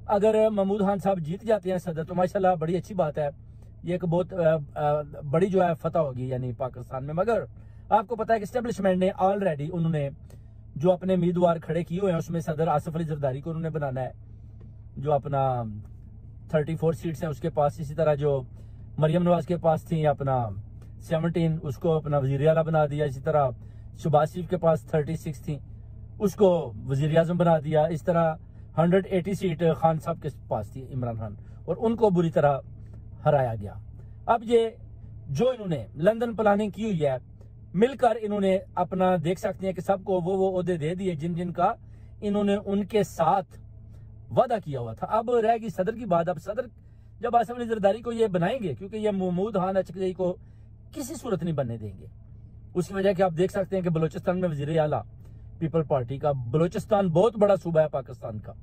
अगर महमूद खान साहब जीत जाते हैं सदर तो माशाल्लाह बड़ी अच्छी बात है, ये एक बहुत बड़ी जो है फतह होगी यानी पाकिस्तान में। मगर आपको पता है कि एस्टेब्लिशमेंट ने ऑलरेडी उन्होंने जो अपने उम्मीदवार खड़े किए हुए हैं उसमें सदर आसिफ अली जरदारी को उन्होंने बनाना है, जो अपना 34 सीट्स हैं उसके पास। इसी तरह जो मरियम नवाज के पास थी अपना 17, उसको अपना वजीर आला बना दिया। इसी तरह शहबाज शरीफ के पास 36 थी, उसको वजीर आजम बना दिया। इस तरह 180 सीट खान साहब के पास थी इमरान खान, और उनको बुरी तरह हराया गया। अब ये जो इन्होंने लंदन प्लानिंग की हुई है, मिलकर इन्होंने अपना देख सकते हैं कि सबको वो ओहदे दे दिए जिन जिन का इन्होंने उनके साथ वादा किया हुआ था। अब रहेगी सदर की बात। अब सदर जब आसिफ अली जरदारी को ये बनाएंगे, क्योंकि ये महमूद खान अचकजई को किसी सूरत नहीं बनने देंगे, उसकी वजह कि आप देख सकते हैं कि बलोचिस्तान में वजीर आला पीपल पार्टी का, बलोचिस्तान बहुत बड़ा सूबा है पाकिस्तान का।